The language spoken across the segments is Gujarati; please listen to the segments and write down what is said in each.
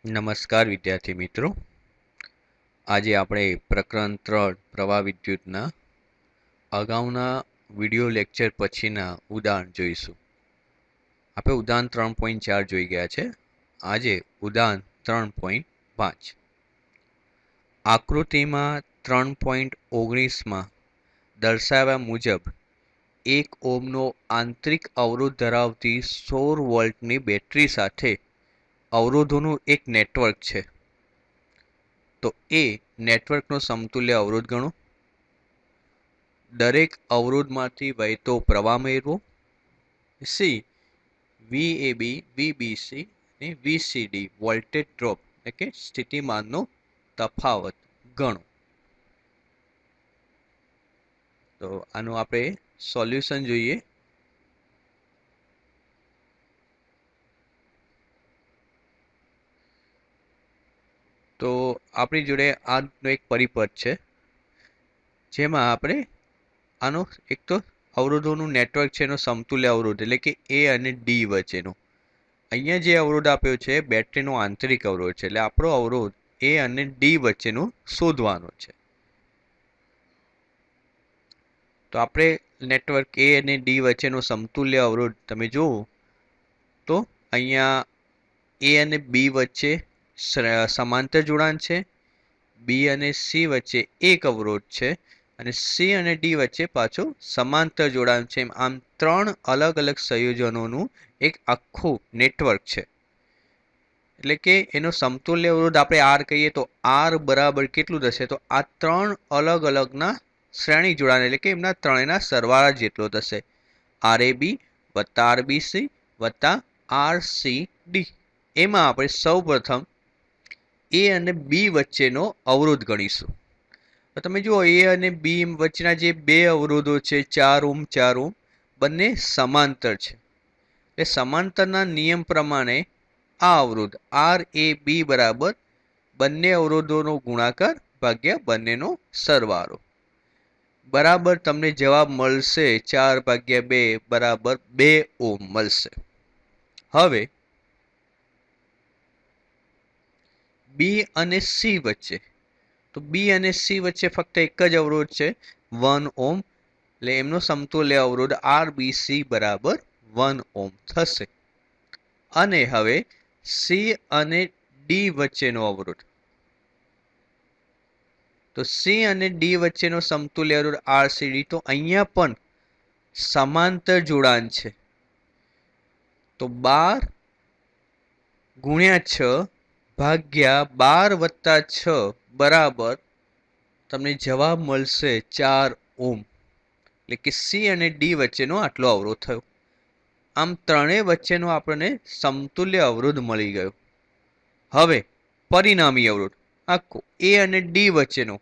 નમસ્કાર વિદ્યાર્થી મિત્રો. આજે આપણે પ્રકરણ 3 પ્રવાહ વિદ્યુતના અગાઉના વિડિયો લેક્ચર પછીના ઉદાહરણ જોઈશું. આપણે ઉદાહરણ 3.4 જોઈ ગયા છે. આજે ઉદાહરણ 3.5. આકૃતિમાં 3.19માં દર્શાવ્યા મુજબ 1 ઓહ્મનો આંતરિક અવરોધ ધરાવતી 16 વોલ્ટની બેટરી સાથે અવરોધોનું એક નેટવર્ક છે. તો એ નેટવર્કનો સમતુલ્ય અવરોધ ગણો. દરેક અવરોધમાંથી વહેતો પ્રવાહ મેળવો. સી વીએબી વીબીસી અને વીસીડી વોલ્ટેજ ડ્રોપ એટલે કે સ્થિતિમાનનો તફાવત ગણો. તો આનું આપણે સોલ્યુશન જોઈએ. તો આપણી જોડે આનો એક પરિપથ છે જેમાં આપણે આનો એક તો અવરોધોનું નેટવર્ક છે એનો સમતુલ્ય અવરોધ એટલે કે એ અને ડી વચ્ચેનો. અહીંયા જે અવરોધ આપ્યો છે બેટરીનો આંતરિક અવરોધ છે, એટલે આપણો અવરોધ એ અને ડી વચ્ચેનો શોધવાનો છે. તો આપણે નેટવર્ક એ અને ડી વચ્ચેનો સમતુલ્ય અવરોધ તમે જુઓ તો અહીંયા એ અને બી વચ્ચે સમાંતર જોડાણ છે, બી અને સી વચ્ચે એક અવરોધ છે અને સી અને ડી વચ્ચે પાછું સમાંતર જોડાણ છે. આમ 3 અલગ અલગ સંયોજનોનું એક આખું નેટવર્ક છે. એટલે કે એનો સમતુલ્ય અવરોધ આપણે આર કહીએ તો આર બરાબર કેટલું થશે, તો આ 3 અલગ અલગના શ્રેણી જોડાણ એટલે કે એમના ત્રણેયના સરવાળા જેટલો થશે. આરએબી વત્તા આરબીસી વત્તા આરસીડી. એમાં આપણે સૌપ્રથમ એ અને બી વચ્ચેનો અવરોધ ગણીશું. તો તમે જુઓ એ અને બી વચ્ચેના જે બે અવરોધો છે 4 ઓહ્મ 4 ઓહ્મ બંને સમાંતર છે. એટલે સમાંતરના નિયમ પ્રમાણે આ અવરોધ આર એ બી બરાબર બંને અવરોધોનો ગુણાકાર ભાગ્યા બંનેનો સરવાળો બરાબર તમને જવાબ મળશે 4/2 બરાબર 2 ઓહ્મ મળશે. હવે બી અને સી વચ્ચે, તો બી અને સી વચ્ચે ફક્ત એક જ અવરોધ છે 1 ઓહ્મ, એટલે એમનો સમતુલ્ય અવરોધ આરબીસી બરાબર 1 ઓહ્મ થશે. અને હવે સી અને ડી વચ્ચેનો અવરોધ, તો સી અને ડી વચ્ચેનો સમતુલ્ય અવરોધ આરસીડી, તો અહીંયા પણ સમાંતર જોડાણ છે. તો 12 ગુણ્યા 6 ભાગ્યા 12 વત્તા 6 બરાબર તમને જવાબ મળશે 4 ઓહ્મ. એટલે કે સી અને ડી વચ્ચેનો આટલો અવરોધ થયો. આમ ત્રણેય વચ્ચેનો આપણને સમતુલ્ય અવરોધ મળી ગયો. હવે પરિણામી અવરોધ આખો એ અને ડી વચ્ચેનો,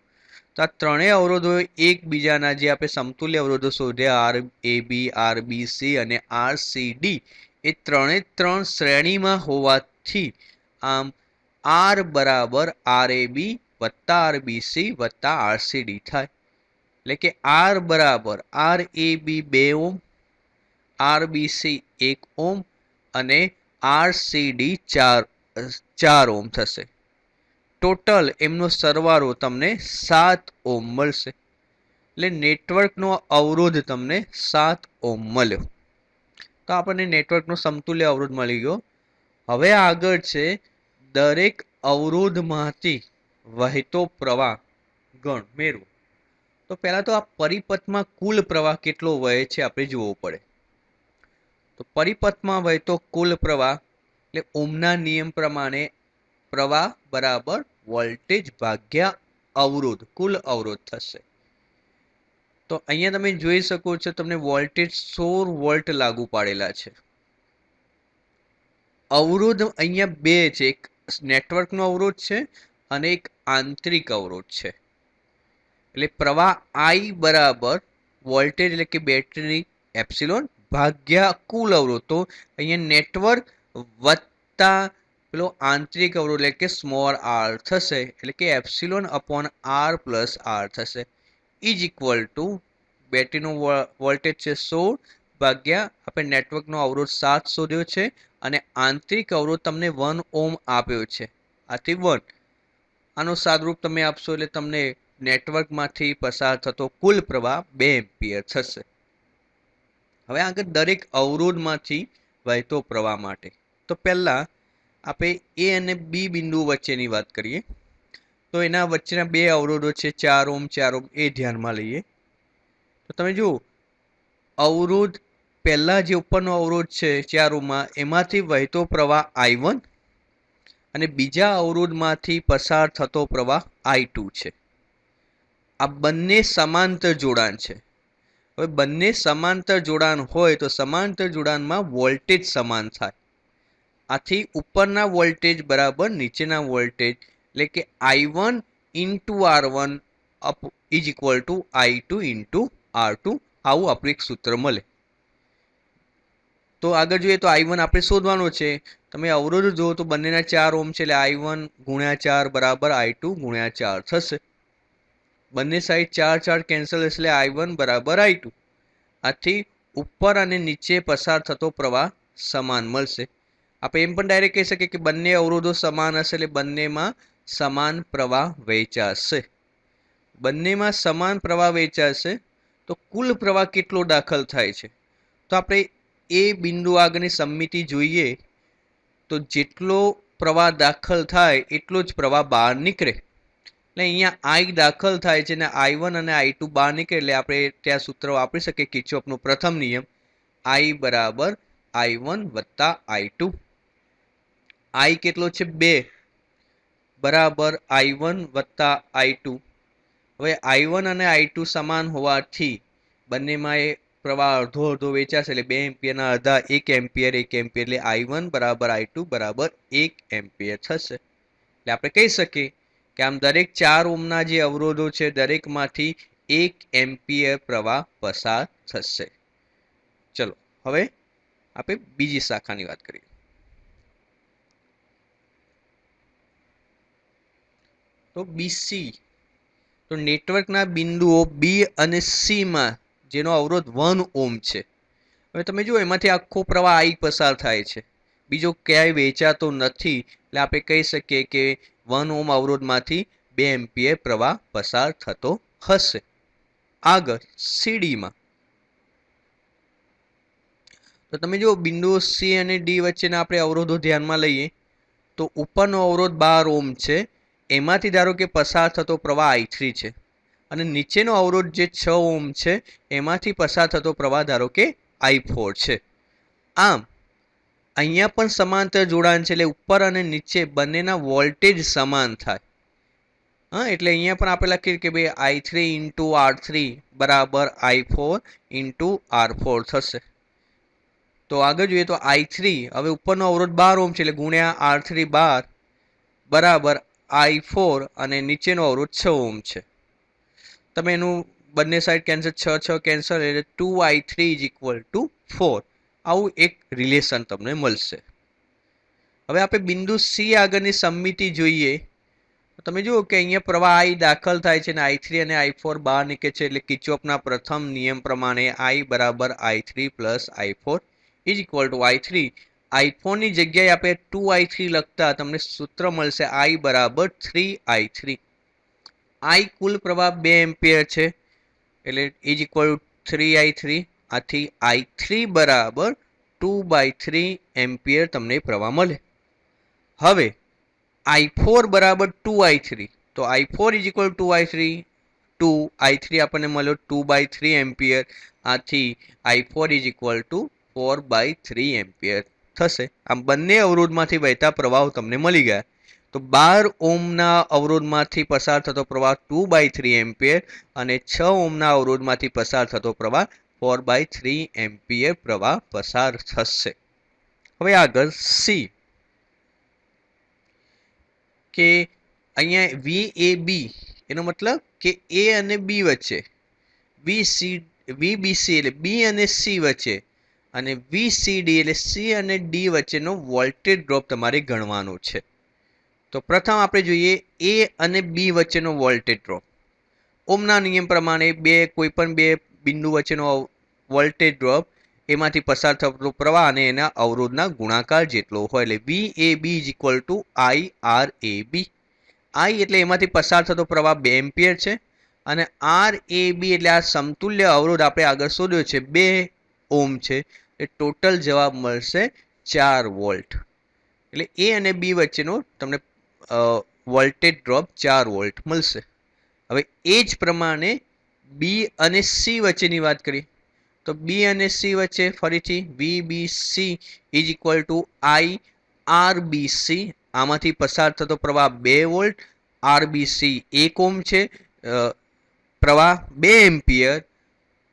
તો આ ત્રણેય અવરોધો એકબીજાના જે આપણે સમતુલ્ય અવરોધો શોધ્યા આર એ બી આરબીસી અને આરસીડી, એ ત્રણ શ્રેણીમાં હોવાથી આમ આર બરાબર આર એ બી વત્તા આરબીસી વત્તા આરસીડી થાય. એટલે કે આર બરાબર આર એ બી 2 ઓહ્મ, આરબીસી 1 ઓહ્મ અને આરસીડી 4 ઓહ્મ થશે. ટોટલ એમનો સરવાળો તમને 7 ઓહ્મ મળશે. એટલે નેટવર્કનો અવરોધ તમને 7 ઓહ્મ મળ્યો. તો આપણને નેટવર્કનો સમતુલ્ય અવરોધ મળી ગયો. હવે આગળ છે દરેક અવરોધમાંથી વહેતો પ્રવાહ ગણ મેળવો. તો પહેલા તો આ પરિપથમાં કુલ પ્રવાહ કેટલો વહે છે આપણે જોવો પડે. તો પરિપથમાં વહેતો કુલ પ્રવાહ એટલે ઓહ્મના નિયમ પ્રમાણે પ્રવાહ બરાબર વોલ્ટેજ ભાગ્યા અવરોધ, કુલ અવરોધ થશે. તો અહીંયા તમે જોઈ શકો છો તમને વોલ્ટેજ 16 વોલ્ટ લાગુ પાડેલા છે. અવરોધ અહીંયા બે છે, એક નેટવર્કનો અવરોધ છે અને એક આંતરિક અવરોધ છે. એટલે પ્રવાહ I બરાબર વોલ્ટેજ એટલે કે બેટરી એપ્સિલોન ભાગ્યા કુલ અવરોધ. તો અહીંયા નેટવર્ક વત્તા પેલો આંતરિક અવરોધ એટલે કે સ્મોલ આર થશે, એટલે કે epsilon upon R plus R થશે. ઇઝ ઇક્વલ ટુ બેટરીનો વોલ્ટેજ છે 16 ભાગ્યા આપણે નેટવર્કનો અવરોધ 7 શોધ્યો છે અને આંતરિક અવરોધ તમને 1 ઓહ્મ આપ્યો છે. આથી 1. આનો સાદરૂપ તમે આપશો એટલે તમને નેટવર્કમાંથી પસાર થતો કુલ પ્રવાહ 2 એમ્પિયર થશે. હવે આગળ દરેક અવરોધમાંથી વહેતો પ્રવાહ માટે તો પહેલા આપણે એ અને બી બિંદુ વચ્ચેની વાત કરીએ. તો એના વચ્ચેના બે અવરોધો છે 4 ઓમ 4 ઓમ, એ ધ્યાનમાં લઈએ. તો તમે જુઓ અવરોધ પહેલા જે ઉપરનો અવરોધ છે 4 ઓમમાં એમાંથી વહેતો પ્રવાહ I1 અને બીજા અવરોધમાંથી પસાર થતો પ્રવાહ I2 છે. આ બંને સમાંતર જોડાણ છે. હવે બંને સમાંતર જોડાણ હોય તો સમાંતર જોડાણમાં વોલ્ટેજ સમાન થાય. આથી ઉપરના વોલ્ટેજ બરાબર નીચેના વોલ્ટેજ એટલે કે I1 into R1 is equal two I2 into R2. આવું આપણું એક સૂત્ર મળે. તો આગળ જોઈએ તો I1 આપણે શોધવાનો છે. તમે અવરોધ જુઓ તો બંનેના 4 ઓમ છે એટલે I1 ગુણ્યા 4 બરાબર I2 ગુણ્યા 4 થશે. બંને સાઈડ 4 4 કેન્સલ એટલે I1 બરાબર I2. આથી ઉપર અને નીચે પસાર થતો પ્રવાહ સમાન મળશે. આપણે એમ પણ ડાયરેક્ટ કહી શકીએ કે બંને અવરોધો સમાન હશે એટલે બંનેમાં સમાન પ્રવાહ વહેંચાશે. બંનેમાં સમાન પ્રવાહ વહેંચાશે તો કુલ પ્રવાહ કેટલો દાખલ થાય છે. તો આપણે એ બિંદુ આગળની સમમિતિ જોઈએ તો જેટલો પ્રવાહ દાખલ થાય એટલો જ પ્રવાહ બહાર નીકળે. એટલે અહીંયા I દાખલ થાય છે અને I1 અને I2 બહાર નીકળે એટલે આપણે ત્યાં સૂત્ર વાપરી શકીએ કિર્ચોફનો પ્રથમ નિયમ I બરાબર I1 વત્તા I2. I કેટલો છે 2 બરાબર I1 વત્તા I2. હવે I1 અને I2 સમાન હોવાથી બંનેમાં એ પ્રવાહ અડધો અડધો વેચાશે એટલે 2 એમ્પિયરના અડધા 1 એમ્પિયર 1 એમ્પિયર એટલે I1 બરાબર I2 બરાબર 1 એમ્પિયર થશે. એટલે આપણે કહી શકીએ કે આમ દરેક 4 ઓમના જે અવરોધો છે દરેકમાંથી 1 એમ્પિયર પ્રવાહ પસાર થશે. ચલો હવે આપણે બીજી શાખાની વાત કરીએ. તો BC તો નેટવર્કના બિંદુઓ બી અને સીમાં જેનો અવરોધ 1 ઓમ છે. હવે તમે જુઓ એમાંથી આખો પ્રવાહ I પસાર થાય છે, બીજો ક્યાંય વેચાતો નથી. એટલે આપણે કહી શકીએ કે 1 ઓમ અવરોધમાંથી 2 એમ્પિયર પ્રવાહ પસાર થતો હશે. આગળ સીડીમાં તો તમે જુઓ બિંદુઓ સી અને ડી વચ્ચેના આપણે અવરોધો ધ્યાનમાં લઈએ તો ઉપરનો અવરોધ 12 ઓમ છે, એમાંથી ધારો કે પસાર થતો પ્રવાહ I3 છે અને નીચેનો અવરોધ જે 6 ઓમ છે એમાંથી પસાર થતો પ્રવાહ ધારો કે I4 છે. આમ અહીંયા પણ સમાંતર જોડાણ છે એટલે ઉપર અને નીચે બંનેના વોલ્ટેજ સમાન થાય. હા, એટલે અહીંયા પણ આપણે લખીએ કે ભાઈ I3 ઇન્ટુ R3 બરાબર I4 ઇન્ટુ R4 થશે. તો આગળ જોઈએ તો I3 હવે ઉપરનો અવરોધ 12 ઓમ છે એટલે ગુણ્યા R3 12 બરાબર I4 અને નીચેનો અવરોધ 6 ઓમ છે. તમે એનું બંને સાઈડ કેન્સલ 6 6 કેન્સલ એટલે 2I3 ઇઝ ઇક્વલ ટુ 4. આવું એક રિલેશન તમને મળશે. હવે આપણે બિંદુ સી આગળની સમમિતિ જોઈએ. તમે જુઓ કે અહીંયા પ્રવાહ I દાખલ થાય છે અને I3 અને I4 બહાર નીકળે છે એટલે કિર્ચોફના પ્રથમ નિયમ પ્રમાણે I બરાબર I3 plus I4 is equal two I3. I4 ની જગ્યાએ આપણે 2I3 લખતા તમને સૂત્ર મળશે I બરાબર 3I3. I કુલ પ્રવાહ 2 એમ્પિયર છે એટલે ઇઝ ઇક્વલ ટુ 3I3. આથી I3 બરાબર 2/3 એમ્પિયર તમને પ્રવાહ મળે. હવે I4 બરાબર 2I3 તો I4 is equal two I3 2I3 આપણને મળ્યો 2/3 એમ્પિયર. આથી I4 is equal two 4/3 ampere થશે. આમ બંને અવરોધમાંથી વહેતા પ્રવાહો તમને મળી ગયા. તો 12 ઓમના અવરોધમાંથી પસાર થતો પ્રવાહ 2/3 એમ્પિયર અને 6 ઓમના અવરોધમાંથી પસાર થતો પ્રવાહ 4/3 એમ્પિયર પ્રવાહ પસાર થશે. હવે આગળ સી કે અહીંયા VAB એનો મતલબ કે A અને B વચ્ચે VBC એટલે B અને C વચ્ચે અને VCD એટલે C અને D વચ્ચેનો વોલ્ટેજ ડ્રોપ તમારે ગણવાનો છે. તો પ્રથમ આપણે જોઈએ A અને B વચ્ચેનો વોલ્ટેજ ડ્રોપ. ઓમના નિયમ પ્રમાણે કોઈ પણ બે બિંદુ વચ્ચેનો વોલ્ટેજ ડ્રોપ એમાંથી પસાર થતો પ્રવાહ અને એના અવરોધના ગુણાકાર જેટલો હોય. એટલે VAB is equal two IRAB. I એટલે એમાંથી પસાર થતો પ્રવાહ 2 એમ્પિયર છે અને RAB એટલે આ સમતુલ્ય અવરોધ આપણે આગળ શોધ્યો છે 2 ઓમ છે. એ ટોટલ જવાબ મળશે 4 વોલ્ટ. એટલે A અને B વચ્ચેનો તમને વોલ્ટેજ ડ્રોપ 4 વોલ્ટ મળશે. હવે એ જ પ્રમાણે B અને C વચ્ચેની વાત કરીએ તો B અને C વચ્ચે ફરીથી VBC is equal two IRBC. આમાંથી પસાર થતો પ્રવાહ 2 વોલ્ટ. RBC 1 ઓમ છે, પ્રવાહ 2 એમ્પિયર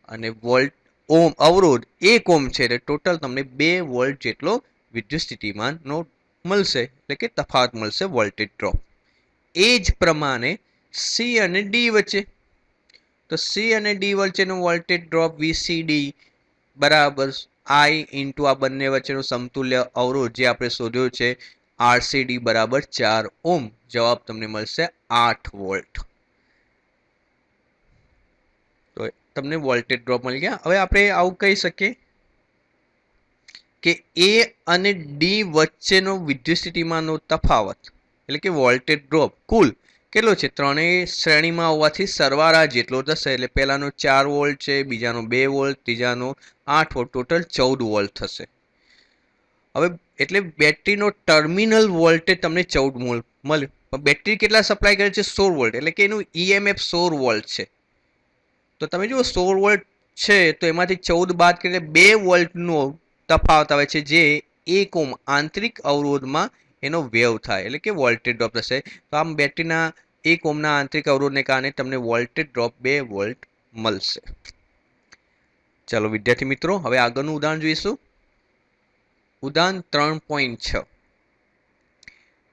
અને વોલ્ટ ઓમ અવરોધ 1 ઓમ છે. એટલે ટોટલ તમને 2 વોલ્ટ જેટલો વિદ્યુત સ્થિતિમાનનો મળશે, એટલે કે તફાવત મળશે વોલ્ટેજ ડ્રોપ. એ જ પ્રમાણે C અને D વચ્ચે તો C અને D વચ્ચેનો વોલ્ટેજ ડ્રોપ VCD બરાબર I ઇન્ટુ આ બંને વચ્ચેનો સમતુલ્ય અવરોધ જે આપણે શોધ્યો છે RCD બરાબર 4 ઓમ. જવાબ તમને મળશે 8 વોલ્ટ. તો તમને વોલ્ટેજ ડ્રોપ મળી ગયા. હવે આપણે આવું કહી શકીએ કે A અને D વચ્ચેનો વિદ્યુત સ્થિતિમાનનો તફાવત એટલે કે વોલ્ટેજ ડ્રોપ કુલ કેટલો છે? ત્રણેય શ્રેણીમાં હોવાથી સરવાળા જેટલો થશે. એટલે પહેલાનો 4 વોલ્ટ છે, બીજાનો 2 વોલ્ટ, ત્રીજાનો 8 વોલ્ટ, ટોટલ 14 વોલ્ટ થશે. હવે એટલે બેટરીનો ટર્મિનલ વોલ્ટેજ તમને 14 વોલ્ટ મળ્યો. પણ બેટરી કેટલા સપ્લાય કરે છે? 16 વોલ્ટ. એટલે કે એનું EMF 16 વોલ્ટ છે. તો તમે જુઓ 16 વોલ્ટ છે તો એમાંથી 14 બાદ કરીને 2 વોલ્ટનો તફાવત આવે છે જે 1 ઓમ આંતરિક અવરોધમાં એનો વેવ થાય એટલે કે વોલ્ટેજ ડ્રોપ થશે. તો આમ બેટરીના 1 ઓમના આંતરિક અવરોધને કારણે તમને વોલ્ટેજ ડ્રોપ 2 વોલ્ટ મળશે. ચાલો વિદ્યાર્થી મિત્રો, હવે આગળનું ઉદાહરણ જોઈશું. ઉદાહરણ 3.6.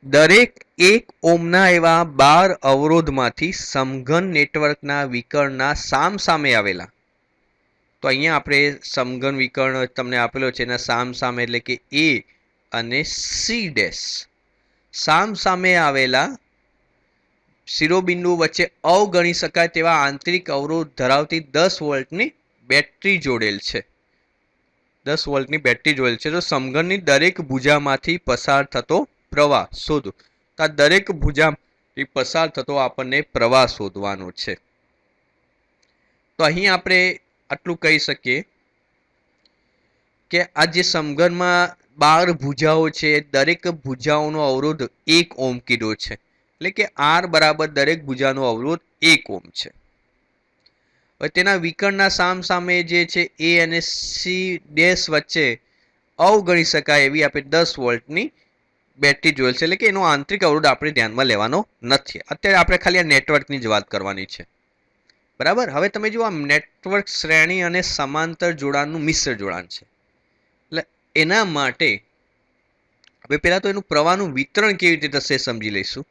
દરેક 1 ઓમના એવા 12 અવરોધમાંથી સમઘન નેટવર્કના વિકર્ણના સામસામે આવેલા, તો અહીંયા આપણે સમઘન વિકર્ણ તમને આપેલો છે એના સામસામે એટલે કે A અને C ડેશ સામસામે આવેલા શિરોબિંદુ વચ્ચે અવગણી શકાય તેવા આંતરિક અવરોધ ધરાવતી 10 વોલ્ટની બેટરી જોડેલ છે. 10 વોલ્ટની બેટરી જોડેલ છે. તો સમઘનની દરેક ભુજામાંથી પસાર થતો પ્રવાહ શોધો. તો આ દરેક ભુજામાંથી પસાર થતો આપણને પ્રવાહ શોધવાનો છે. તો અહીં આપણે આટલું કહી શકીએ કે આ જે સમઘનમાં 12 ભુજાઓ છે દરેક ભુજાઓનો અવરોધ 1 ઓમ કીધો છે. એટલે કે R બરાબર દરેક ભુજાનો અવરોધ 1 ઓમ છે. હવે તેના વિકર્ણના સામસામે જે છે A અને C ડેશ વચ્ચે અવગણી શકાય એવી આપણે 10 વોલ્ટની બેટરી જોયેલ છે. એટલે કે એનો આંતરિક અવરોધ આપણે ધ્યાનમાં લેવાનો નથી. અત્યારે આપણે ખાલી આ નેટવર્કની જ વાત કરવાની છે. બરાબર. હવે તમે જુઓ આ નેટવર્ક શ્રેણી અને સમાંતર જોડાણનું મિશ્ર જોડાણ છે. એટલે એના માટે હવે પહેલા તો એનું પ્રવાહનું વિતરણ કેવી રીતે થશે સમજી લઈશું.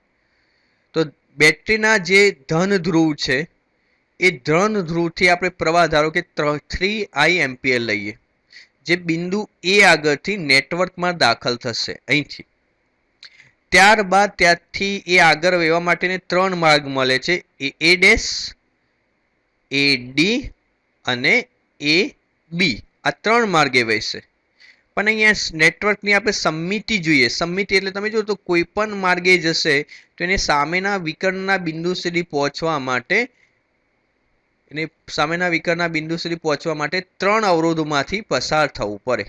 તો બેટરીના જે ધન ધ્રુવ છે એ ધન ધ્રુવથી આપણે પ્રવાહ ધારો કે 3I એમ્પિયર લઈએ જે બિંદુ A આગળથી નેટવર્કમાં દાખલ થશે અહીંથી. ત્યારબાદ ત્યાંથી એ આગળ વહેવા માટેને 3 માર્ગ મળે છે. A ડેશ, AD અને AB આ 3 માર્ગે વહેશે. પણ અહીંયા નેટવર્કની આપણે સમમિતિ જોઈએ. સમમિતિ એટલે તમે જો તો કોઈ પણ માર્ગે જશે તો એને સામેના વિકર્ણના બિંદુ સુધી પહોંચવા માટે પહોંચવા માટે 3 અવરોધોમાંથી પસાર થવું પડે.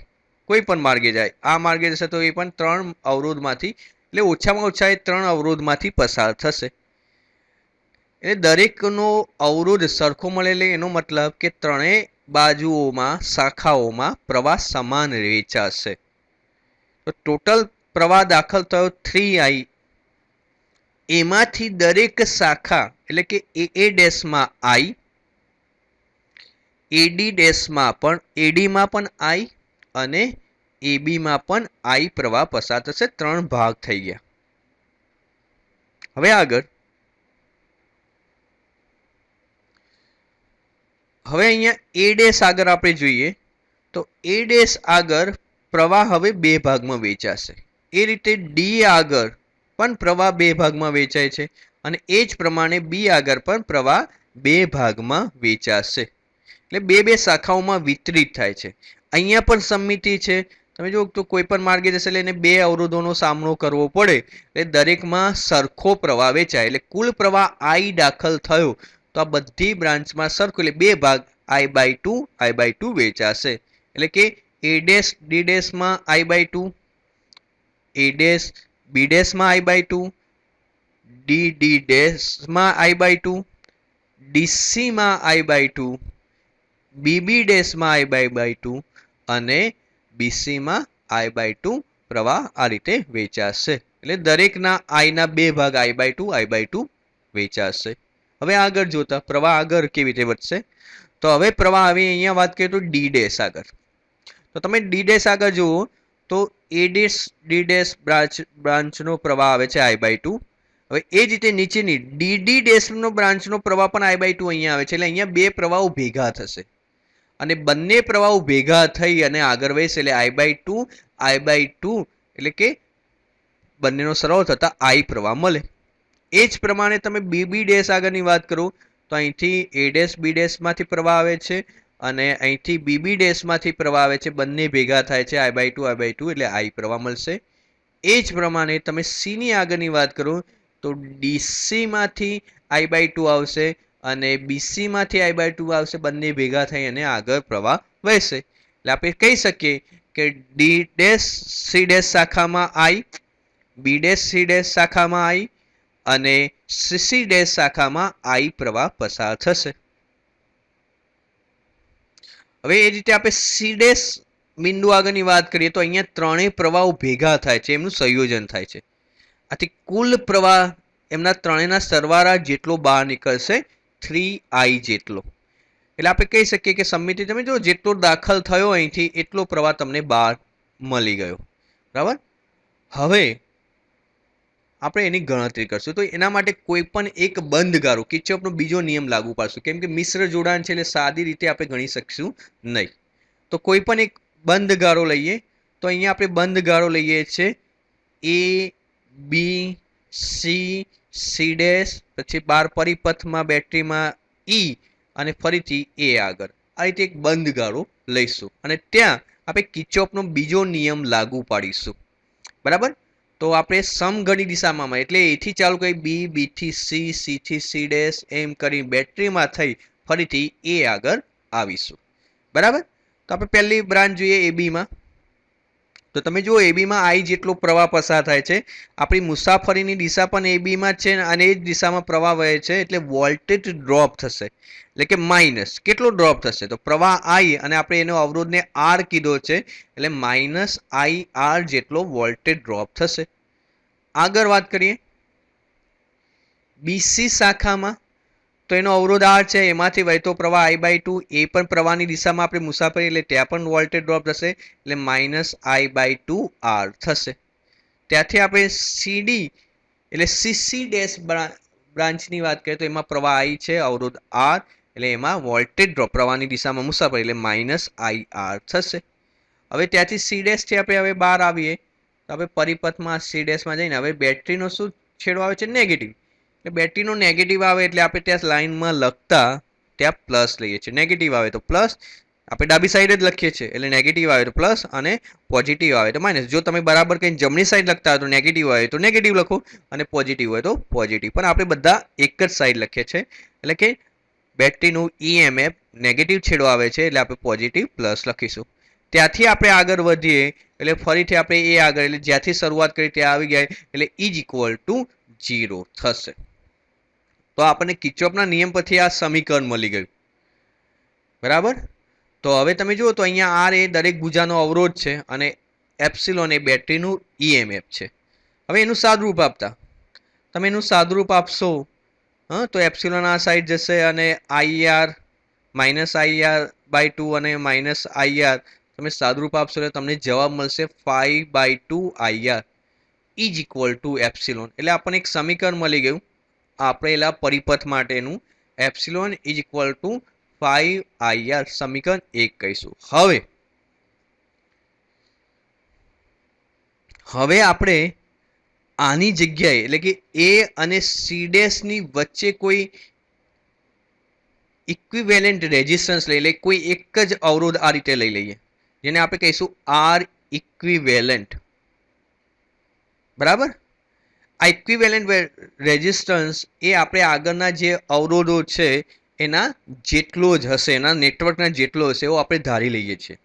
કોઈ પણ માર્ગે જાય, આ માર્ગે જશે તો એ પણ 3 અવરોધમાંથી એટલે ઓછામાં ઓછા એ 3 અવરોધમાંથી પસાર થશે. એટલે દરેકનો અવરોધ સરખો મળે એનો મતલબ કે ત્રણેય બાજુઓમાં શાખાઓમાં પ્રવાહ સમાન વહેંચાશે. તો ટોટલ પ્રવાહ દાખલ થયો 3I. એમાંથી દરેક શાખા એટલે કે AA ડેશમાં I, AD ડેશમાં પણ ADમાં પણ I અને ABમાં પણ I પ્રવાહ પસાર થશે. 3 ભાગ થઈ ગયા. હવે અહીંયા A ડેશ આગળ આપણે જોઈએ તો A ડેશ આગળ પ્રવાહ હવે 2 ભાગમાં વહેંચાશે. એ રીતે D આગળ પણ પ્રવાહ 2 ભાગમાં વહેંચાય છે અને એ જ પ્રમાણે B આગળ પણ પ્રવાહ 2 ભાગમાં વહેંચાશે. એટલે 2 શાખાઓમાં વિતરિત થાય છે. અહીંયા પણ સમમિતિ છે. તમે જો તો કોઈ પણ માર્ગે જશે એટલે એને બે અવરોધોનો સામનો કરવો પડે એટલે દરેકમાં સરખો પ્રવાહ વેચાય એટલે કુલ પ્રવાહ આઈ દાખલ થયો તો આ બધી બ્રાન્ચમાં સરખો એટલે બે ભાગ I/2 વેચાશે એટલે કે A dash D ડેશમાં I/2, A dash B ડેશમાં I/2, D ડેશમાં I/2, DC માં I/2, BB ડેશમાં I/2 અને BC માં I/2 પ્રવાહ આ રીતે વેચાશે એટલે દરેકના I ના બે ભાગ I/2 વેચાશે. હવે આગળ જોતા પ્રવાહ આગળ કેવી રીતે વધશે તો હવે પ્રવાહ હવે અહીંયા વાત કરીએ તો ડી ડેશ આગળ. તો તમે ડી ડેશ આગળ જુઓ તો A ડેશ D ડેશ બ્રાન્ચનો પ્રવાહ આવે છે I/2. હવે એ જ રીતે નીચેની DD ડેશનો બ્રાન્ચનો પ્રવાહ પણ I/2 અહીંયા આવે છે એટલે અહીંયા બે પ્રવાહો ભેગા થશે અને બંને પ્રવાહો ભેગા થઈ અને આગળ વધશે એટલે I/2 એટલે કે બંનેનો સરવાળો થતા I પ્રવાહ મળે. એ જ પ્રમાણે તમે BB ડેશ આગળની વાત કરો તો અહીંથી A ડેશ B ડેશમાંથી પ્રવાહ આવે છે અને અહીંથી BB ડેશમાંથી પ્રવાહ આવે છે બંને ભેગા થાય છે I/2 એટલે I પ્રવાહ મળશે. એ જ પ્રમાણે તમે C ની આગળની વાત કરો તો DC માંથી I/2 આવશે અને BC માંથી I/2 આવશે બંને ભેગા થઈ અને આગળ પ્રવાહ વહેશે એટલે આપણે કહી શકીએ કે D ડેશ C ડેશ શાખામાં I, B dash C dash શાખામાં I અને CC ડેશ શાખામાં I પ્રવાહ પસાર થશે. હવે એ રીતે આપણે C ડેશ બિંદુ આગળની વાત કરીએ તો અહીંયા ત્રણેય પ્રવાહો ભેગા થાય છે એમનું સંયોજન થાય છે. આથી કુલ પ્રવાહ એમના ત્રણેયના સરવાળા જેટલો બહાર નીકળશે 3I જેટલો. એટલે આપણે કહી શકીએ કે સમમિતિ તમે જો જેટલો દાખલ થયો અહીંથી એટલો પ્રવાહ તમને બહાર મળી ગયો. બરાબર. હવે આપણે એની ગણતરી કરશું તો એના માટે કોઈ પણ એક બંધ ગારો કિર્ચોફનો બીજો નિયમ લાગુ પાડશું કેમ કે મિશ્ર જોડાણ છે એટલે સાદી રીતે આપણે ગણી શકશું નહીં. તો કોઈ પણ એક બંધ ગારો લઈએ તો અહીંયા આપણે બંધ ગારો લઈએ છીએ A B C ડેશ પછી બાર પરિપથમાં બેટરીમાં E અને ફરીથી A આગળ આ રીતે એક બંધ ગાળો લઈશું અને ત્યાં આપણે કિર્ચોફનો બીજો નિયમ લાગુ પાડીશું. બરાબર. તો આપણે સમઘડી દિશામાં એટલે A થી ચાલુ કરી B થી C થી C ડેશ એમ કરી બેટરીમાં થઈ ફરીથી A આગળ આવીશું. બરાબર. તો આપણે પહેલી બ્રાન્ચ જોઈએ AB માં તો તમે જુઓ AB માં I જેટલો પ્રવાહ પસાર થાય છે આપણી મુસાફરીની દિશા પણ AB માં છે અને એ જ દિશામાં પ્રવાહ વહે છે એટલે વોલ્ટેજ ડ્રોપ થશે એટલે કે માઇનસ કેટલો ડ્રોપ થશે તો પ્રવાહ I અને આપણે એનો અવરોધને R કીધો છે એટલે -IR જેટલો વોલ્ટેજ ડ્રોપ થશે. આગળ વાત કરીએ BC શાખામાં તો એનો અવરોધ R છે એમાંથી વહેતો પ્રવાહ I/2 એ પણ પ્રવાહની દિશામાં આપણે મુસાફરી એટલે ત્યાં પણ વોલ્ટેજ ડ્રોપ થશે એટલે -I/2R થશે. ત્યાંથી આપણે CD એટલે CC ડેશ બ્રાન્ચની વાત કરીએ તો એમાં પ્રવાહ I છે અવરોધ R એટલે એમાં વોલ્ટેજ ડ્રોપ પ્રવાહની દિશામાં મુસાફરી એટલે -IR થશે. હવે ત્યાંથી C ડેશથી આપણે હવે બહાર આવીએ તો આપણે પરિપથમાં C ડેશમાં જઈને હવે બેટરીનો શું છેડો આવે છે નેગેટિવ એટલે બેટરીનો નેગેટિવ આવે એટલે આપણે ત્યાં લાઇનમાં લખતા ત્યાં પ્લસ લઈએ છીએ નેગેટિવ આવે તો પ્લસ આપણે ડાબી સાઈડ જ લખીએ છીએ એટલે નેગેટિવ આવે તો પ્લસ અને પોઝિટિવ આવે તો માઇનસ. જો તમે બરાબર કંઈ જમણી સાઈડ લખતા હોય તો નેગેટિવ આવે તો નેગેટિવ લખો અને પોઝિટિવ હોય તો પોઝિટિવ પણ આપણે બધા એક જ સાઈડ લખીએ છીએ એટલે કે બેટરીનું EMF નેગેટિવ છેડો આવે છે એટલે આપણે પોઝિટિવ પ્લસ લખીશું. ત્યાંથી આપણે આગળ વધીએ એટલે ફરીથી આપણે એ આગળ એટલે જ્યાંથી શરૂઆત કરી ત્યાં આવી ગયા એટલે E=0 થશે. તો આપણને કિર્ચોફના નિયમ પરથી આ સમીકરણ મળી ગયું. બરાબર. તો હવે તમે જુઓ તો અહીંયા R એ દરેક ભુજાનો અવરોધ છે અને એપ્સિલોન એ બેટરીનું EMF છે. હવે એનું સાદુરૂપ આપતા તમે એનું સાદુરૂપ આપશો તો એપ્સિલોન આ સાઈડ જશે અને IR -IR/2 અને -IR તમે સાદુરૂપ આપશો એટલે તમને જવાબ મળશે 5/2IR =એપ્સિલોન એટલે આપણને એક સમીકરણ મળી ગયું આપેલા પરિપથ માટેનું એપ્સિલોન =5IR સમીકરણ 1 કહીશું. હવે આપણે આની જગ્યાએ એટલે કે A અને C ડેશની વચ્ચે કોઈ ઇક્વિવેલેન્ટ રેઝિસ્ટન્સ લઈ લે કોઈ એક જ અવરોધ આ રીતે લઈ લઈએ જેને આપણે કહીશું આર ઇક્વિવેલન્ટ, બરાબર. આ ઇક્વિવેલન્ટ રેઝિસ્ટન્સ એ આપણે આગળના જે અવરોધો છે એના જેટલો જ હશે, એના નેટવર્કના જેટલો હશે એવો આપણે ધારી લઈએ છીએ,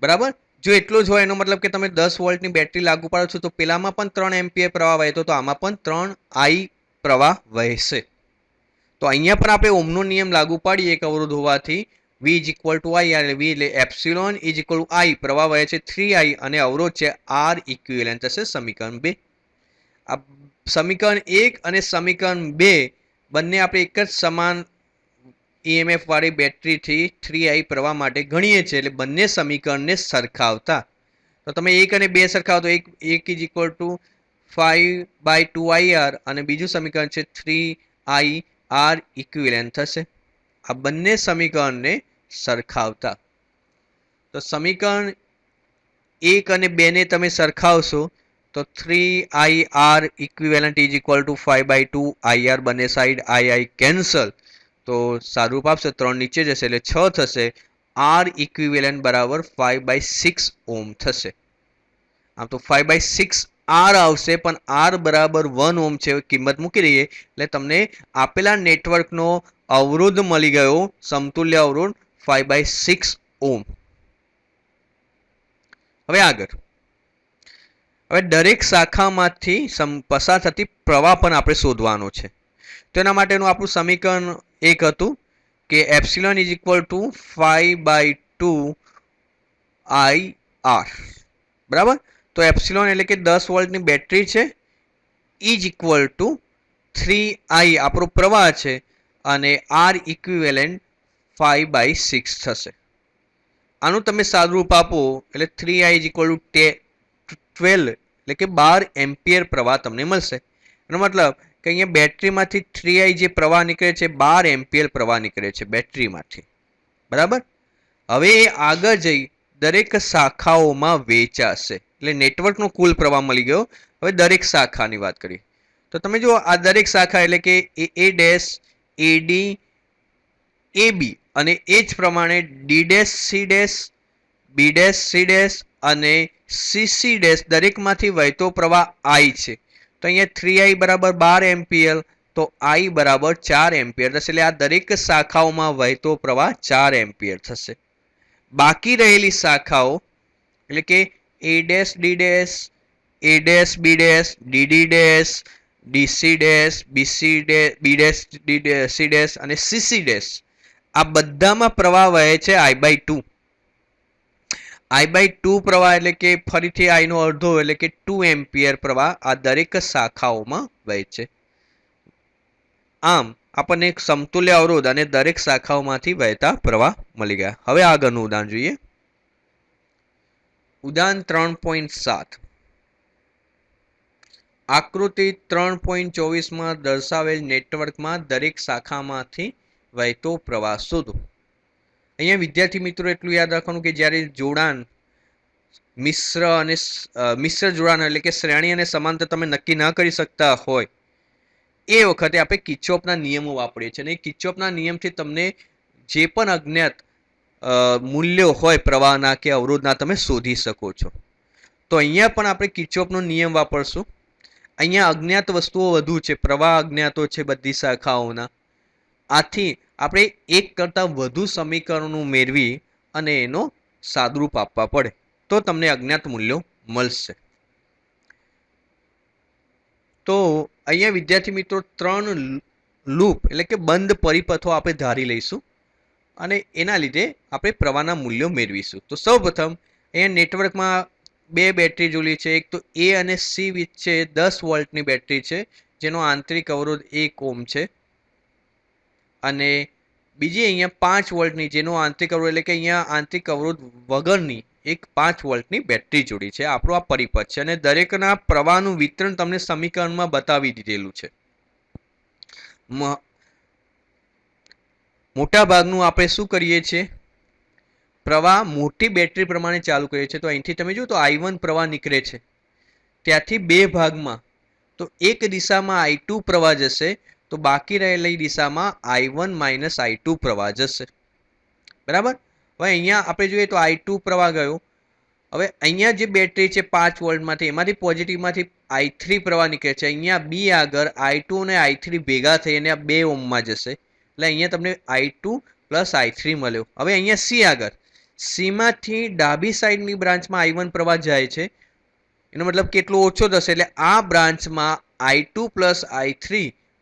બરાબર. જો એટલો જ હોય એનો મતલબ કે તમે 10 વોલ્ટની બેટરી લાગુ પાડો છો તો પેલામાં પણ 3 એમ્પિયર પ્રવાહ વહેતો તો આમાં પણ 3 આઈ પ્રવાહ વહેશે. તો અહીંયા પણ આપણે ઓમનો નિયમ લાગુ પાડીએ એક અવરોધ હોવાથી V ઇઝ ઇક્વલ ટુ આઈ, એટલે V એટલે એપ્સિલોન ઇઝ ઇક્વલ ટુ આઈ, પ્રવાહ વહે છે 3I અને અવરોધ છે આર ઇક્વિવેલન્ટ થશે સમીકરણ 2. આ સમીકરણ 1 અને સમીકરણ 2 બંને આપણે એક જ સમાન EMF વાળી બેટરીથી 3I પ્રવાહ માટે ગણીએ છીએ, એટલે બંને સમીકરણને સરખાવતા તો તમે 1 અને 2 સરખાવો તો 1 ઇઝ ઇક્વલ ટુ 5/2IR અને બીજું સમીકરણ છે 3I આર ઇક્વિવેલન્ટ થશે. આ બંને સમીકરણને સરખાવતા તો સમીકરણ 1 અને 2 ને તમે સરખાવશો તો 3I R equivalent is equal to 5/2IR, બંને સાઈડ I કેન્સલ તો સાદુરૂપ આપશે 3 નીચે જશે એટલે 6 થશે. આર ઇક્વિવેલન્ટ બરાબર 5/6 ઓમ થશે. આમ તો 5/6 આર આવશે પણ આર બરાબર 1 ઓમ છે, કિંમત મૂકી દઈએ એટલે તમને આપેલા નેટવર્કનો અવરોધ મળી ગયો, સમતુલ્ય અવરોધ 5/6 ઓમ. હવે આગળ, હવે દરેક શાખામાંથી પસાર થતી પ્રવાહ પણ આપણે શોધવાનો છે. તો એના માટેનું આપણું સમીકરણ એક હતું કે epsilon is equal to 5/2IR, બરાબર. તો એપ્સિલોન એટલે કે 10 વોલ્ટની બેટરી છે, ઇઝ ઇક્વલ ટુ 3I આપણો પ્રવાહ છે અને આર ઇક્વિવેલન્ટ 5/6 થશે. આનું તમે સાદુરૂપ આપો એટલે 3I ઇઝ ઇક્વલ ટુ 12 એટલે કે 12 એમ્પિયર પ્રવાહ તમને મળશે. એનો મતલબ કે અહીંયા બેટરીમાંથી 3I જે પ્રવાહ નીકળે છે 12 એમ્પિયર પ્રવાહ નીકળે છે બેટરીમાંથી, બરાબર. હવે એ આગળ જઈ દરેક શાખાઓમાં વેચાશે એટલે નેટવર્કનો કુલ પ્રવાહ મળી ગયો. હવે દરેક શાખાની વાત કરીએ તો તમે જુઓ આ દરેક શાખા એટલે કે A ડેશ AD AB અને એ જ પ્રમાણે D dash C dash B dash C dash અને CC ડેશ દરેકમાંથી વહેતો પ્રવાહ I છે. તો અહીંયા 3I બરાબર 12 એમ્પિયર તો I બરાબર 4 એમ્પિયર થશે, એટલે આ દરેક શાખાઓમાં વહેતો પ્રવાહ 4 એમ્પિયર થશે. બાકી રહેલી શાખાઓ એટલે કે A dash D dash A dash B dash DD dash DC dash BC dash B dash D dash C dash અને CC ડેશ આ બધામાં પ્રવાહ વહે છે I/2. I/2 પ્રવાહ એટલે કે ફરીથી I નો અડધો એટલે કે 2 એમ્પિયર પ્રવાહ આ દરેક શાખાઓમાં વહે છે. આમ આપણને એક સમતુલ્ય અવરોધ અને દરેક શાખાઓમાંથી વહેતા પ્રવાહ મળી ગયા. હવે આગળનું ઉદાહરણ જોઈએ. ઉદાહરણ 3.7. આકૃતિ 3.24માં દર્શાવેલ નેટવર્કમાં દરેક શાખામાંથી વહેતો પ્રવાહ શોધો. અહીંયા વિદ્યાર્થી મિત્રો એટલું યાદ રાખવાનું કે જ્યારે જોડાણ મિશ્ર જોડાણ એટલે કે શ્રેણી અને સમાંતર તમે નક્કી ન કરી શકતા હોય એ વખતે આપણે કિર્ચોફના નિયમો વાપરીએ છીએ અને કિર્ચોફના નિયમથી તમને જે પણ અજ્ઞાત મૂલ્યો હોય પ્રવાહના કે અવરોધના તમે શોધી શકો છો. તો અહીંયા પણ આપણે કિર્ચોફનો નિયમ વાપરશું. અહીંયા અજ્ઞાત વસ્તુઓ વધુ છે, પ્રવાહ અજ્ઞાતો છે બધી શાખાઓના. આથી આપણે એક કરતાં વધુ સમીકરણો મેળવી અને એનો સાદુરૂપ આપવા પડે તો તમને અજ્ઞાત મૂલ્યો મળશે. તો અહીંયા વિદ્યાર્થી મિત્રો 3 લૂપ એટલે કે બંધ પરિપથો આપણે ધારી લઈશું અને એના લીધે આપણે પ્રવાહના મૂલ્યો મેળવીશું. તો સૌપ્રથમ અહીંયા નેટવર્કમાં 2 બેટરી જોડી છે. એક તો A અને C વચ્ચે 10 વોલ્ટની બેટરી છે જેનો આંતરિક અવરોધ 1 ઓમ છે અને બીજી અહીંયા 5 વોલ્ટની જેનો આંતરિક અવરોધ એટલે કે અહીંયા આંતરિક અવરોધ વગરની એક 5 વોલ્ટની બેટરી જોડી છે. આપણો આ પરિપથ છે અને દરેકના પ્રવાહનું વિતરણ તમને સમીકરણમાં બતાવી દીધેલું છે. મોટા ભાગનું આપણે શું કરીએ છીએ, પ્રવાહ મોટી બેટરી પ્રમાણે ચાલુ કરીએ છીએ. તો અહીંથી તમે જુઓ તો I1 પ્રવાહ નીકળે છે ત્યાંથી 2 ભાગમાં, તો એક દિશામાં I2 પ્રવાહ જશે તો બાકી રહેલી દિશામાં I1 - I2 પ્રવાહ જશે, બરાબર. હવે અહીંયા આપણે જોઈએ તો I2 પ્રવાહ ગયો. હવે અહીંયા જે બેટરી છે 5 વોલ્ટમાંથી એમાંથી પોઝિટિવમાંથી I3 પ્રવાહ નીકળે છે. અહીંયા બી આગળ I2 અને I3 ભેગા થઈને આ 2 ઓહમમાં જશે. એટલે અહીંયા તમને I2 પ્લસ I3 મળ્યો. હવે અહીંયા સી આગળ સીમાંથી ડાબી સાઈડની બ્રાન્ચમાં I1 પ્રવાહ જાય છે. એનો મતલબ કેટલો ઓછો થશે એટલે આ બ્રાન્ચમાં I2 plus I3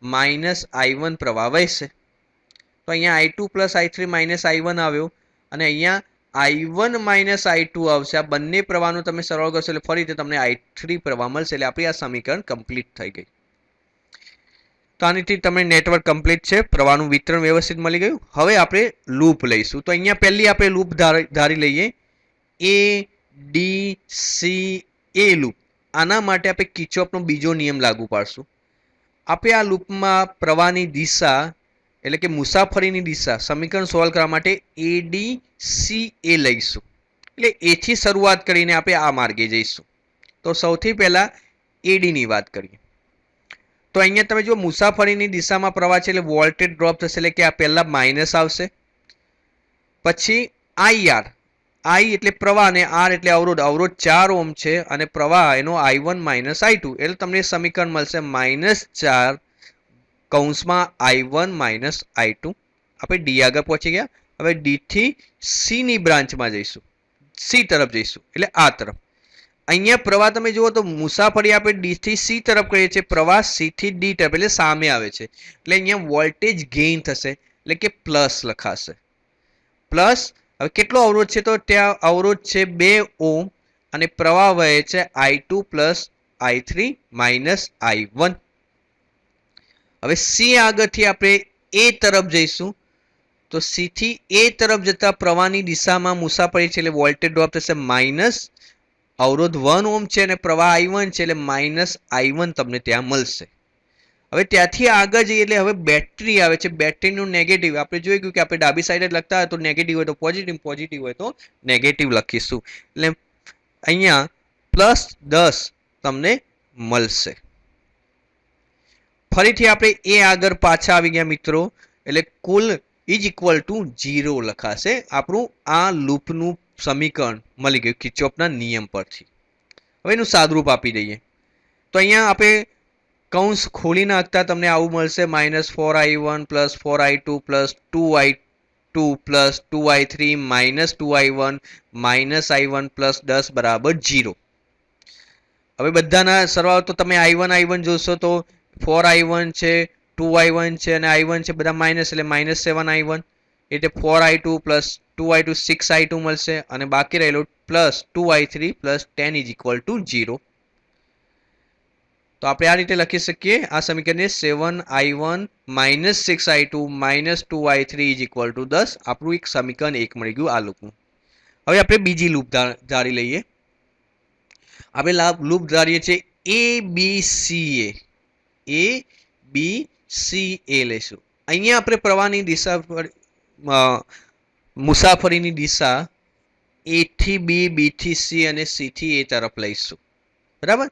minus I1 પ્રવાહ વહેશે. તો અહીંયા I2 plus I3 minus I1 આવ્યો અને અહીંયા I1 માઇનસ I2 આવશે. આ બંને પ્રવાહનું તમે સરળ કરશો એટલે ફરીથી તમને I3 પ્રવાહ મળશે. એટલે આપણી આ સમીકરણ કમ્પ્લીટ થઈ ગઈ. તો આનીથી તમને નેટવર્ક કમ્પ્લીટ છે, પ્રવાહનું વિતરણ વ્યવસ્થિત મળી ગયું. હવે આપણે લૂપ લઈશું. તો અહીંયા પહેલી આપણે લૂપ ધારી લઈએ ADCA લૂપ. આના માટે આપણે કિર્ચોફનો બીજો નિયમ લાગુ પાડશું. આપણે આ લૂપમાં પ્રવાહની દિશા એટલે કે મુસાફરીની દિશા સમીકરણ સોલ્વ કરવા માટે ADCA લઈશું. એટલે એથી શરૂઆત કરીને આપણે આ માર્ગે જઈશું. તો સૌથી પહેલા ADની વાત કરીએ. તો અહીંયા તમે જો મુસાફરીની દિશામાં પ્રવાહ છે એટલે વોલ્ટેજ ડ્રોપ થશે એટલે કે આ પહેલા માઇનસ આવશે. પછી IR, I એટલે પ્રવાહ અને R એટલે અવરોધ. અવરોધ 4 ઓહમ છે અને પ્રવાહ એનો I1 માઇનસ I2 એટલે તમને સમીકરણ મળશે -4 કૌંસમાં I1 માઇનસ I2. આપણે ડી આગળ પહોંચી ગયા. હવે ડી થી સી ની બ્રાન્ચમાં જઈશું, સી તરફ જઈશું એટલે આ તરફ. અહીંયા પ્રવાહ તમે જુઓ તો મુસાફરી આપણે ડી થી સી તરફ કરીએ છીએ, પ્રવાહ સી થી ડી તરફ એટલે સામે આવે છે. એટલે અહીંયા વોલ્ટેજ ગેઇન થશે એટલે કે પ્લસ લખાશે. પ્લસ હવે કેટલો અવરોધ છે તો ત્યાં અવરોધ છે 2 ઓહમ અને પ્રવાહ વહે છે I2 plus I3 minus I1. હવે સી આગળથી આપણે એ તરફ જઈશું. તો સી થી એ તરફ જતા પ્રવાહની દિશામાં મુસાફરી છે એટલે વોલ્ટેજ ડ્રોપ થશે માઇનસ. અવરોધ 1 ઓહમ છે અને પ્રવાહ I1 છે એટલે માઇનસ I1 તમને ત્યાં મળશે. હવે ત્યાંથી આગળ જઈએ એટલે હવે બેટરી આવે છે. બેટરીનું નેગેટિવ આપણે જોઈ ગયું કે આપણે ડાબી સાઈડ જ લખતા હોય તો નેગેટિવ હોય તો પોઝિટિવ, પોઝિટિવ હોય તો નેગેટિવ લખીશું. એટલે અહીંયા +10 તમને મળશે. ફરીથી આપણે એ આગળ પાછા આવી ગયા મિત્રો. એટલે કુલ ઇઝ ઇક્વલ ટુ 0 લખાશે. આપણું આ લૂપનું સમીકરણ મળી ગયું કિર્ચોફના નિયમ પરથી. હવે એનું સાદરૂપ આપી દઈએ. તો અહીંયા આપણે કૌંસ ખોલી નાખતા તમને આવું મળશે -4I1 plus 4I2 plus 2I2 plus 2I3 minus 2I1 minus I1 plus 10 બરાબર 0. હવે બધાના સરવાળો તો તમે I1 જોશો તો 4I1 છે, 2I1 છે અને I1 છે બધા માઇનસ એટલે -7I1 એટલે 4I2 પ્લસ 2I2 6I2 મળશે અને બાકી રહેલું plus 2I3 plus 10 is equal two 0. તો આપણે આ રીતે લખી શકીએ આ સમીકરણને 7I1 minus 6I2 minus 2I3 is equal two 10. આપણું એક સમીકરણ 1 મળી ગયું આ લૂપનું. હવે આપણે બીજી લૂપ ધારી લઈએ. આપણે લૂપ ધારીએ છીએ ABCA લઈશું. અહીંયા આપણે પ્રવાહની દિશા મુસાફરીની દિશા A થી B, B થી C અને C થી A તરફ લઈશું. બરાબર.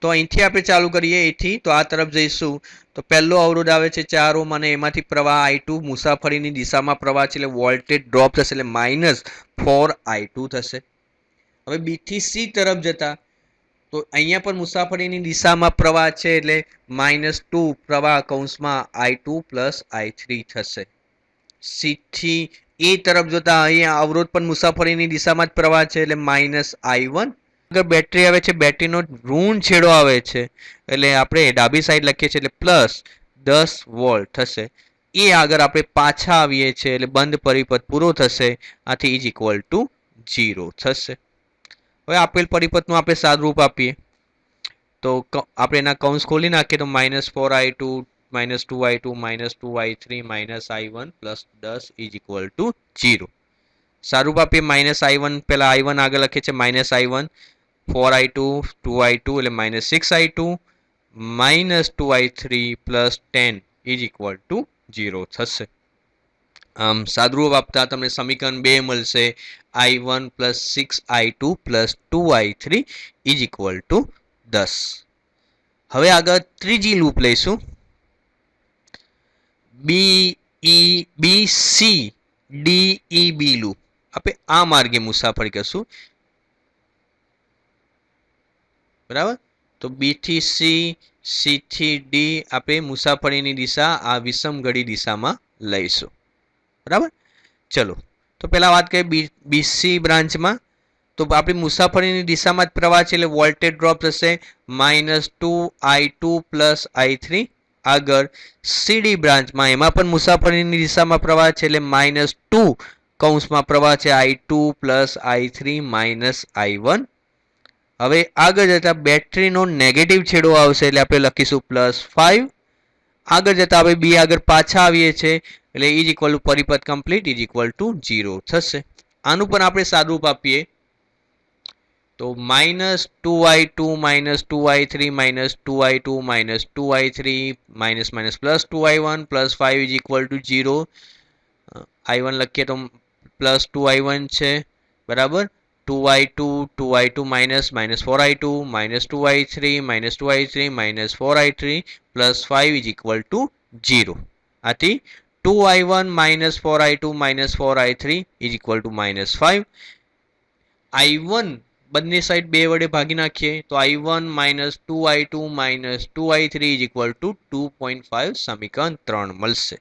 તો અહીંથી આપણે ચાલુ કરીએ એથી. તો આ તરફ જઈશું તો પહેલો અવરોધ આવે છે 4 ઓહમ અને એમાંથી પ્રવાહ I2 મુસાફરીની દિશામાં પ્રવાહ છે એટલે વોલ્ટેજ ડ્રોપ થશે એટલે -4I2 થશે. હવે B થી C તરફ જતા તો અહીંયા પણ મુસાફરીની દિશામાં પ્રવાહ છે એટલે -2 પ્રવાહ કૌંસમાં I2 પ્લસ I3 થશે. C થી A તરફ જતા અહીંયા અવરોધ પણ મુસાફરીની દિશામાં જ પ્રવાહ છે એટલે -I1. આગળ બેટરી આવે છે, બેટરીનો ઋણ છેડો આવે છે એટલે આપણે ડાબી સાઈડ લખીએ છીએ એટલે +10 વોલ્ટ થશે. એ આગળ આપણે પાછા આવીએ છીએ એટલે બંધ પરિપથ પૂરો થશે. આથી ઇઝ ઇક્વલ ટુ 0 થશે. હવે આપેલ પરિપથનું આપણે સાદરૂપ આપીએ તો આપણે એના કૌંસ ખોલી નાખીએ તો -4I2 -2I2 -2I3 -I1 plus 10 is equal two 0. સારું આપીએ -I1 પહેલા I1 આગળ લખીએ છીએ -I1 4I2 2I2 એટલે -6I2 -2I3 plus 10 is equal two 0 થશે. આમ સાદરૂપ આપતા તમને સમીકરણ 2 મળશે I1 plus 6I2 plus 2I3 is equal two 10. હવે આગળ ત્રીજી લૂપ લઈશું BEBCDEB લૂપ. આપણે આ માર્ગે મુસાફરી કરશું, બરાબર. તો બી થી સી, સી થી ડી આપણે મુસાફરીની દિશા આ વિષમઘડી દિશામાં લઈશું, બરાબર. ચલો, તો પહેલા વાત કરીએ બીસી બ્રાન્ચમાં. તો આપણી મુસાફરીની દિશામાં જ પ્રવાહ છે એટલે વોલ્ટેજ ડ્રોપ થશે -2I2 + I3. આગળ સીડી બ્રાન્ચમાં એમાં પણ મુસાફરીની દિશામાં પ્રવાહ છે એટલે -2 કૌંસમાં પ્રવાહ છે I2 + I3 - I1. હવે આગળ જતા બેટરીનો નેગેટિવ છેડો આવશે એટલે આપણે લખીશું +5. આગળ જતા આપણે બી આગળ પાછા આવીએ છીએ એટલે પરિપથ કમ્પ્લીટ =0 થશે. આનું પણ આપણે સાદુરૂપ આપીએ તો -2I2 - 2I3 - 2I2 - 2I3 -+2I1 +5 = 0. I1 લખીએ તો +2I1 છે, બરાબર. 2I2 2I2 -4I2 -2I3 -2I3 -4I3 +5 = 0. આથી 2I1 -4I2 -4I3 -5. I1 બંને સાઈડ 2 વડે ભાગી નાખીએ તો I1 -2I2 -2I3 2.5 સમીકરણ 3 મળશે.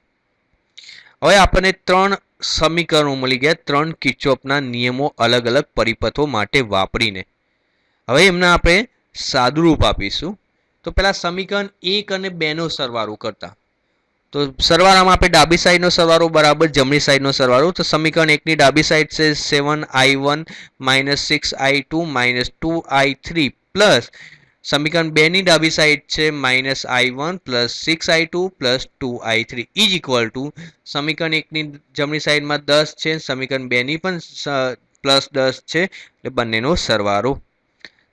હવે આપણને 3 સમીકરણો મળી ગયા 3 કિર્ચોફના નિયમો અલગ અલગ પરિપથો માટે વાપરીને. હવે એમને આપણે સાદુરૂપ આપીશું. તો પહેલા સમીકરણ 1 અને 2 નો સરવાળો કરતા. તો સરવાળામાં આપણે ડાબી સાઈડનો સરવાળો બરાબર જમણી સાઈડનો સરવાળો. તો સમીકરણ 1 ની ડાબી સાઈડ છે 7I1 -6I2 -2I3 પ્લસ સમીકરણ 2 ની ડાબી સાઈડ છે -I1 +6I2 +2I3 સમીકરણ 1 ની જમણી સાઈડમાં 10 છે, સમીકરણ 2 ની પણ +10 છે એટલે બંનેનો સરવાળો.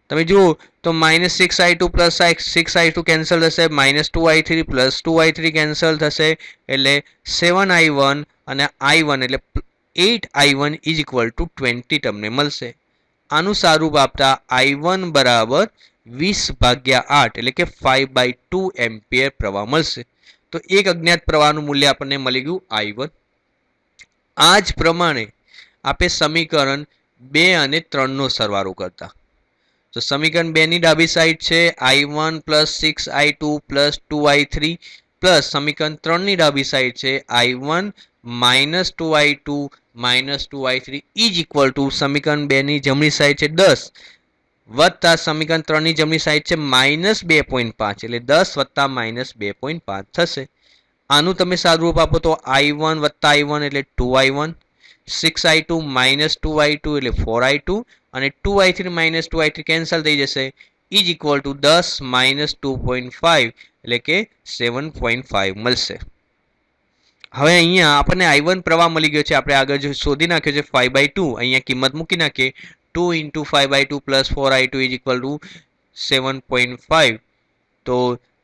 તમે જુઓ તો -6I2 + 6I2 કેન્સલ થશે, -2I3 + 2I3 કેન્સલ થશે એટલે 7I1 અને I1 એટલે 8I1 = 20 તમને મળશે. આનું સારું આપતા I1 = 20/8 એટલે કે 5/2 એમ્પિયર પ્રવાહ મળશે. તો એક અજ્ઞાત પ્રવાહનું મૂલ્ય આપણને મળી ગયું I1. આ જ પ્રમાણે આપણે સમીકરણ 2 અને 3 નો સરવાળો કરતા. તો સમીકરણ 2 ની ડાબી સાઈડ છે I1 +6I2 +2I3 પ્લસ સમીકરણ 3 ની ડાબી સાઈડ છે I1 -2I2 -2I3 સમીકરણ 2 ની જમણી સાઈડ છે 10 વત્તા સમીકરણ 3 ની જમણી સાઈડ છે -2.5 એટલે 10 વત્તા -2.5 થશે. આનું તમે સાદુરૂપ આપો તો I1 વત્તા I1 એટલે 2I1, 6I2 -2I2 એટલે 4I2 અને 2I3 -2I3 કેન્સલ થઈ જશે =10 -2.5 એટલે કે 7.5 મળશે. હવે અહીંયા આપણને I1 પ્રવાહ મળી ગયો છે, આપણે આગળ જો શોધી નાખ્યો છે 5/2. અહીંયા કિંમત મૂકી નાખીએ 2 × 5/2 + 4I2 = 7.5. તો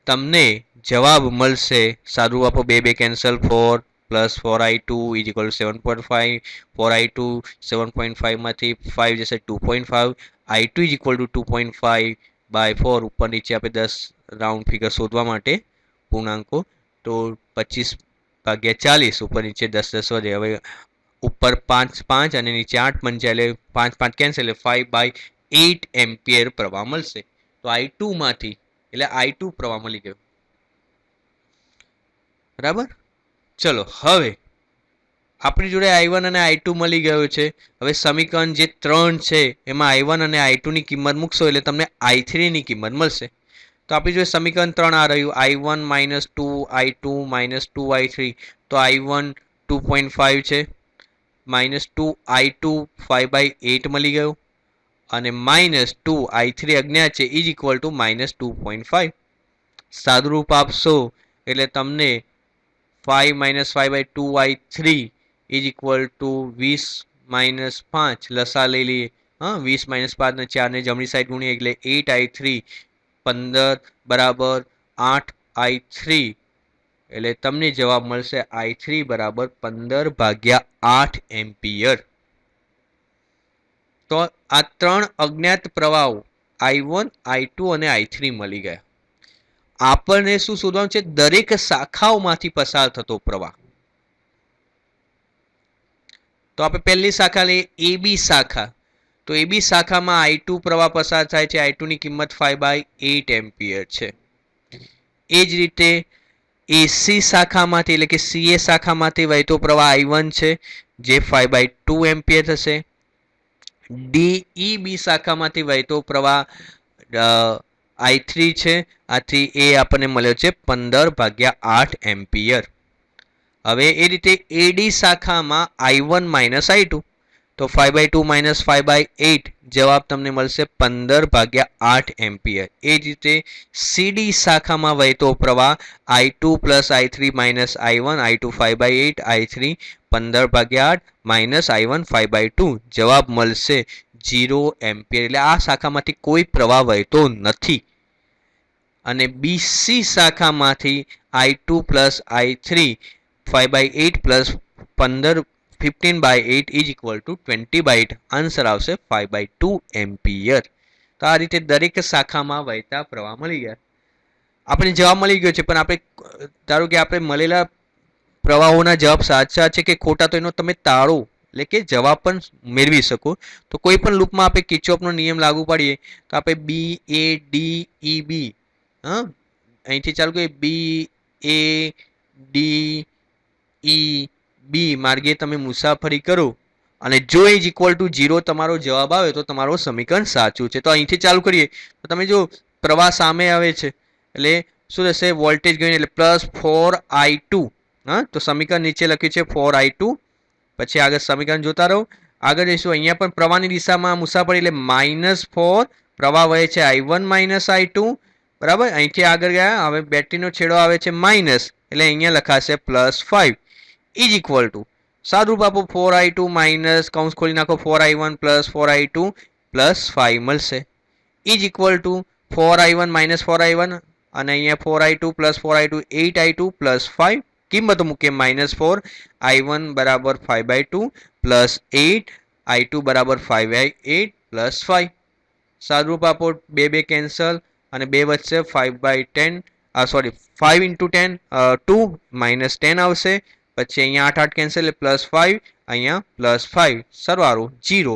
તમને જવાબ મળશે સાદું આપો 2 2 કેન્સલ 4 + 4I2 = 7.5. 4I2 7.5 માંથી 5 જશે 2.5. I2 = 2.5/4. ઉપર નીચે આપણે 10 રાઉન્ડ ફિગર શોધવા માટે પૂર્ણાંકો તો 25/40 ઉપર નીચે 10 10 વધે. હવે ઉપર 5 5 અને નીચે 8 પંચા એટલે 5 5 કેન્સલ એટલે 5/8 એમ્પિયર પ્રવાહ મળશે. તો I2 માંથી એટલે I2 પ્રવાહ મળી ગયો, બરાબર. ચલો હવે આપણી જોડે I1 અને I2 મળી ગયો છે. હવે સમીકરણ જે 3 છે એમાં I1 અને I2 ની કિંમત મૂકશો એટલે તમને I3 ની કિંમત મળશે. તો આપણી જોડે સમીકરણ 3 આ રહ્યું I1 -2I2 -2I3. તો I1 2.5 છે, -2I2 5/8 મળી ગયો અને -2I3 અજ્ઞાત છે -2.5. સાદુરૂપ આપશો એટલે તમને 5 - 5/2I3 = 20 - 5 લસા લઈ લઈએ. 20 - 5 ને 4 ને જમણી સાઈડ ગુણીએ એટલે 8I3 15 = 8I3 એટલે તમને જવાબ મળશે I3 = 15/8 એમ્પિયર. તો આ 3 અજ્ઞાત પ્રવાહો I1 I2 અને I3 મળી ગયા. આપણને શું શોધવાનું છે? દરેક શાખાઓમાંથી પસાર થતો પ્રવાહ. તો આપણે પહેલી શાખા લઈએ એ બી શાખા. તો એ બી શાખામાં I2 પ્રવાહ પસાર થાય છે. I2 ની કિંમત 5/8 એમ્પિયર છે. એ જ રીતે એસી શાખામાંથી એટલે કે સીએ શાખામાંથી વહેતો પ્રવાહ I1 છે જે 5/2 એમ્પિયર થશે. ડીઈબી શાખામાંથી વહેતો પ્રવાહ I3 છે. આથી એ આપણને મળ્યો છે 15/8 એમ્પિયર. હવે એ રીતે એડી શાખામાં I1 માઇનસ I2 તો 5/2 માઇનસ 5/8 જવાબ તમને મળશે 15/8 એમ્પિયર. એ જ રીતે સીડી શાખામાં વહેતો પ્રવાહ I2 plus I3 minus I1 I2 5/8 I3 15/8 minus I1 5/2 જવાબ મળશે 0 એમ્પિયર. એટલે આ શાખામાંથી કોઈ પ્રવાહ વહેતો નથી. અને બીસી શાખામાંથી I2 plus I3 5/8 plus 15/8 is equal to 20/8 answer આવશે 5/2 એમ્પિયર. તો આ રીતે દરેક શાખામાં વહેતા પ્રવાહ મળી ગયા. આપણે જવાબ મળી ગયો છે, પણ આપણે ધારો કે આપણે મળેલા પ્રવાહોના જવાબ સાચા છે કે ખોટા તો એનો તમે તાળો એટલે કે જવાબ પણ મેળવી શકો. તો કોઈ પણ લૂપમાં આપણે કિર્ચોફનો નિયમ લાગુ પાડીએ તો આપણે બી એ ડી ઈ બી અહીંથી ચાલુ કરીએ બી એ ડી ઈ બી માર્ગે તમે મુસાફરી કરો અને જો ઇઝ ઇક્વલ ટુ 0 તમારો જવાબ આવે તો તમારું સમીકરણ સાચું છે. તો અહીંથી ચાલુ કરીએ તો તમે જો પ્રવાહ સામે આવે છે એટલે શું થશે વોલ્ટેજ ગયું એટલે +4I2. તો સમીકરણ નીચે લખ્યું છે 4I2. પછી આગળ સમીકરણ જોતા રહો. આગળ જઈશું અહીંયા પણ પ્રવાહની દિશામાં મુસાફરી એટલે -4 પ્રવાહ વહે છે I1 માઇનસ I2 બરાબર. અહીંથી આગળ ગયા હવે બેટરીનો છેડો આવે છે માઇનસ એટલે અહીંયા લખાશે +5 ઇઝ ઇક્વલ ટુ સાદું રૂપ આપો 4I2 માઇનસ કૌંસ ખોલી નાખો 4I1 પ્લસ 4I2 પ્લસ 5 મળશે is equal two 4I1 minus 4I1 અને અહીંયા 4I2 plus 4I2 8I2 plus 5 કિંમત મૂકીએ -4 I1 બરાબર 5/2 પ્લસ 8 I2 બરાબર 5/8 પ્લસ 5 સાદુરૂપ આપો 2 કેન્સલ અને 2 વધશે 5/10 સોરી 5 into 10 2 -10 આવશે. પછી અહીંયા 8 8 કેન્સલ એટલે +5 અહીંયા +5 સરવાળો 0.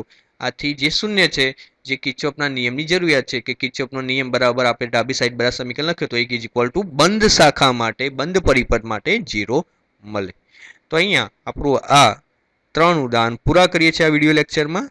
આથી જે શૂન્ય છે જે કિર્ચોફના નિયમની જરૂરિયાત છે કે કિર્ચોફનો નિયમ બરાબર આપણે ડાબી સાઈડ બરાબર સમીકરણ લખ્યો તો 1 ઇઝ ઇક્વલ ટુ બંધ શાખા માટે બંધ પરિપથ માટે 0 મળે. તો અહીંયા આપણું આ 3 ઉદાહરણ પૂરા કરીએ છીએ આ વિડીયો લેક્ચરમાં.